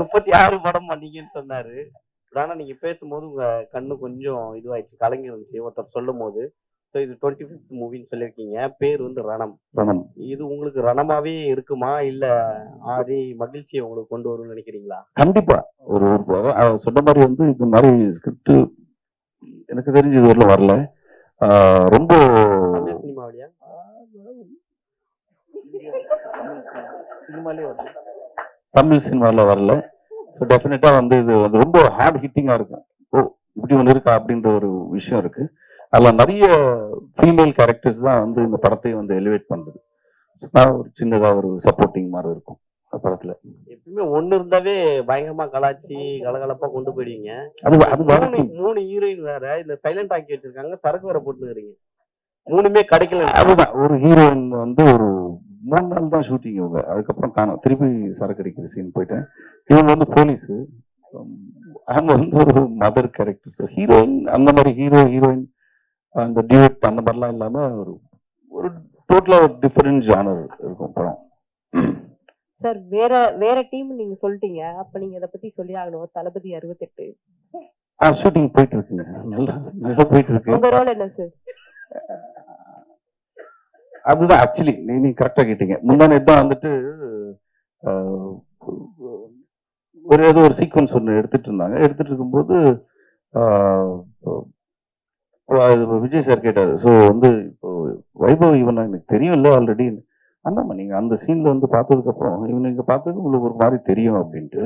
36 படம் பண்ணீங்கன்னு சொன்னாரு. ஆனா நீங்க பேசும்போது உங்க கண்ணு கொஞ்சம் இதுவாயிடுச்சு, கலங்கி இருந்துச்சு ஒருத்தர் சொல்லும்போது. ஸோ இது 25th மூவின்னு சொல்லியிருக்கீங்க. பேர் வந்து ரணம். ரணம். இது உங்களுக்கு ரணமாவே இருக்குமா? இல்ல அதே மகிழ்ச்சியை உங்களுக்கு கொண்டு வரும்னு நினைக்கிறீங்களா? கண்டிப்பா. ஒரு சொன்ன மாதிரி வந்து இந்த மாதிரி ஸ்கிரிப்ட் எனக்கு தெரிஞ்சு இது வரல வரல. ரொம்ப சினிமாவிலையா? சினிமாலே வருது. தமிழ் சினிமாவில் வரல. ஸோ டெஃபினட்டா வந்து இது வந்து ரொம்ப ஹார்ட் ஹிட்டிங்கா இருக்கும். ஓ இப்படி ஒன்று இருக்கா அப்படின்ற ஒரு விஷயம் இருக்கு. அதில் நிறைய ஃபீமேல் கேரக்டர்ஸ் தான் வந்து இந்த படத்தை வந்து எலிவேட் பண்றது. ஒரு சின்னதாக ஒரு சப்போர்ட்டிங் மாதிரி இருக்கும் படத்துல. எப்பவுமே ஒண்ணு இருந்தாவே பயங்கரமா கலாச்சி கலகலப்பா கொண்டு போயிடுவீங்க. அது 3 ஹீரோயின் வேற இந்த சைலண்ட் ஆக்கி வச்சிருக்காங்க, சரக்கு வேற போட்டுக்கிறீங்க. 3மே கிடைக்கல. அதுதான் ஒரு ஹீரோயின் வந்து ஒரு 3 நாள் தான் ஷூட்டிங் இவங்க, அதுக்கப்புறம் காணும். திருப்பி சரக்கு அடிக்கிற சீன் போயிட்டேன். இவங்க வந்து போலீஸ், அவங்க வந்து ஒரு மதர் கேரக்டர். ஹீரோயின் அந்த மாதிரி ஹீரோயின் அந்த டியூட் அந்த மாதிரிலாம் இல்லாம ஒரு டோட்டலா ஒரு டிஃபரெண்ட் ஜானர் இருக்கும் படம். சார் வேற டீம் நீங்க சொல்லிட்டீங்க, அப்ப நீங்க இதை பத்தி சொல்லி ஆகணும். தளபதி 68 ஷூட்டிங் போயிட்டு இருக்குங்க, நல்லா போயிட்டு இருக்கு. உங்க ரோல் என்ன சார்? அதுதான் ஆக்சுவலி நீங்க கரெக்டா கேட்டீங்க. முன்னாடி தான் வந்துட்டு ஏதோ ஒரு சீக்வன்ஸ் ஒன்று எடுத்துட்டு இருந்தாங்க. எடுத்துட்டு இருக்கும்போது விஜய் சார் கேட்டாரு, ஸோ வந்து இப்போ வைபவ் இவன் எனக்கு தெரியும் இல்லை ஆல்ரெடி. அண்ணாமா நீங்க அந்த சீன்ல வந்து பார்த்ததுக்கு அப்புறம் இவன் நீங்க பார்த்தது உங்களுக்கு ஒரு மாதிரி தெரியும் அப்படின்ட்டு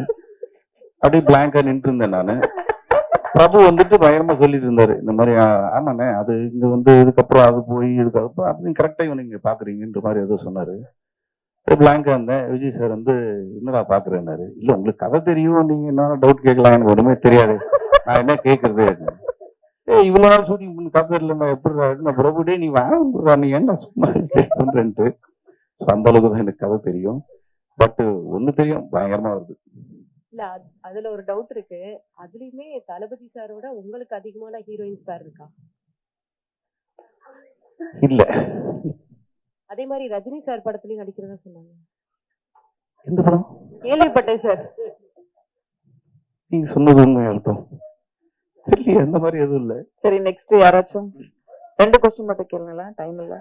அப்படியே பிளாங்கா நின்று இருந்தேன் நானு. பிரபு வந்துட்டு பயங்கரமா சொல்லிட்டு இருந்தாரு இந்த மாதிரி, ஆமாண்ணே அது இங்க வந்து இதுக்கப்புறம் அது போய் இதுக்கப்புறம் அது நீங்க கரெக்டா இவன் நீங்க பாக்குறீங்கன்ற மாதிரி ஏதோ சொன்னாரு. பிளாங்கா இருந்தேன். விஜய் சார் வந்து என்னடா பாக்குறேன்னாரு. இல்ல உங்களுக்கு கதை தெரியும், நீங்க என்ன டவுட் கேட்கலாம், எனக்கு ஒண்ணுமே தெரியாது, நான் என்ன கேட்கறது. இவ்வளவு நாள் ஷூட்டிங் பண்ணி கதை இல்லைன்னா எப்படி பிரபுடே நீ வாங்க நீ என்ன சும்மா கேட்கறேன்ட்டு. அந்த அளவுக்கு தான் எனக்கு கதை தெரியும். பட் ஒண்ணு தெரியும், பயங்கரமா வருது. இல்ல அதுல ஒரு டவுட் இருக்கு. அதுலயுமே தளபதி சாரோட உங்களுக்கு அதிகமான ஹீரோயின்ஸ் பேர் இருக்கா? இல்ல. அதே மாதிரி ரஜினி சார் படத்துலயும் நடிக்கிறதா சொன்னாங்க. எந்த படம்? கேள்விப்பட்டேன் சார். நீங்க சொன்னது உண்மை அர்த்தம் இல்லையா? அந்த மாதிரி எதுவும் இல்ல. சரி, நெக்ஸ்ட் யாராச்சும் 2 கொஸ்டின் மட்டும் கேளுங்களேன், டைம் இல்ல.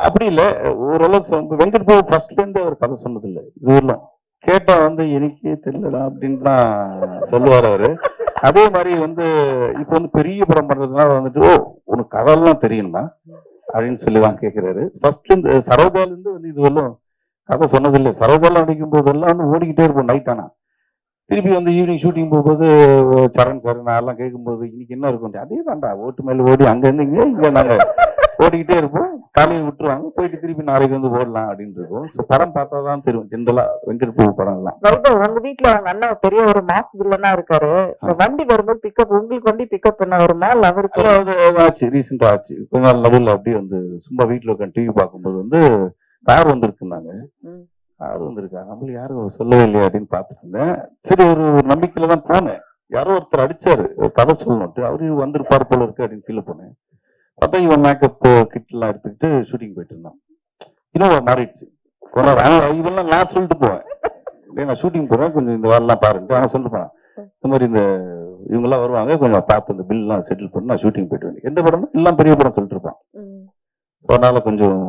அப்படி இல்ல, ஓரளவுக்கு வெங்கட் பாபு ஃபர்ஸ்ட்ல இருந்து அவர் கதை சொன்னது இல்லை. இதுவரையிலும் கேட்டா வந்து எனக்கே தெரியலடா அப்படின்னு தான் சொல்லுவார் அவரு. அதே மாதிரி வந்து இப்ப வந்து பெரிய படம் பண்றதுனால வந்துட்டு ஓ உனக்கு கதையெல்லாம் தெரியுமா அப்படின்னு சொல்லிதான் கேட்கிறாரு. ஃபர்ஸ்ட்ல இருந்து சரோஜால இருந்து வந்து இதுவரையிலும் கதை சொன்னதில்லை. சரோஜாலாம் அடிக்கும் போதெல்லாம் வந்து ஓடிக்கிட்டே இருப்போம் நைட். ஆனா திருப்பி வந்து ஈவினிங் ஷூட்டிங் போகும்போது சரண் சார் நான் எல்லாம் கேட்கும்போது இன்னைக்கு என்ன இருக்கும், அதே தாண்டா ஓட்டு மேல ஓடி அங்க இருந்து இங்க நாங்க ஓடிக்கிட்டே இருப்போம். காலையில் விட்டுருவாங்க, போயிட்டு திருப்பி நாளைக்கு வந்து ஓடலாம் அப்படின்னு இருக்கும். படம் பார்த்தா தான் தெரியும் ஜென்ரலா வெங்கட் பிரபு படம் எல்லாம். உங்க வீட்டுல அவங்க அண்ணன் பெரிய ஒரு மாஸ் வில்லனா இருக்காரு. வண்டி வரும்போது பிக்கப் உங்களுக்கு வண்டி பிக்கப் பண்ண வருமா இல்ல அவருக்கு? ஆச்சு, ரீசெண்டா ஆச்சு. கொஞ்ச நாள் நடுவில் அப்படியே வந்து சும்மா வீட்டுல உட்காந்து டிவி பார்க்கும்போது வந்து கார் வந்திருக்குனாங்க. கார் வந்திருக்கா, நம்மளுக்கு யாரும் சொல்லவே இல்லையா அப்படின்னு பார்த்துட்டு இருந்தேன். சரி ஒரு நம்பிக்கையில தான் போனேன். யாரோ ஒருத்தர் அடிச்சாரு கதை சொல்லணும்ட்டு, அவரு வந்திருப்பாரு போல இருக்கு அப்படின்னு ஃபீல் பண்ணேன். பார்த்தா இவன் மேக்கப் கிட் எல்லாம் எடுத்துக்கிட்டு ஷூட்டிங் போயிட்டு இருந்தான். இன்னும் மாறிடுச்சு. இவெல்லாம் நான் சொல்லிட்டு போவேன், நான் ஷூட்டிங் போறேன் கொஞ்சம் இந்த வேலைலாம் பாருங்க அவன் சொல்லிட்டு போனான். இந்த மாதிரி இந்த இவங்க எல்லாம் வருவாங்க கொஞ்சம் பார்த்து இந்த பில் எல்லாம் செட்டில் பண்ணி நான் ஷூட்டிங் போயிட்டு வந்தேன். எந்த படம் எல்லாம் பெரிய படம் சொல்லிட்டு இருப்பான். அதனால கொஞ்சம்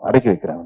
அடக்கி வைக்கிறேன்.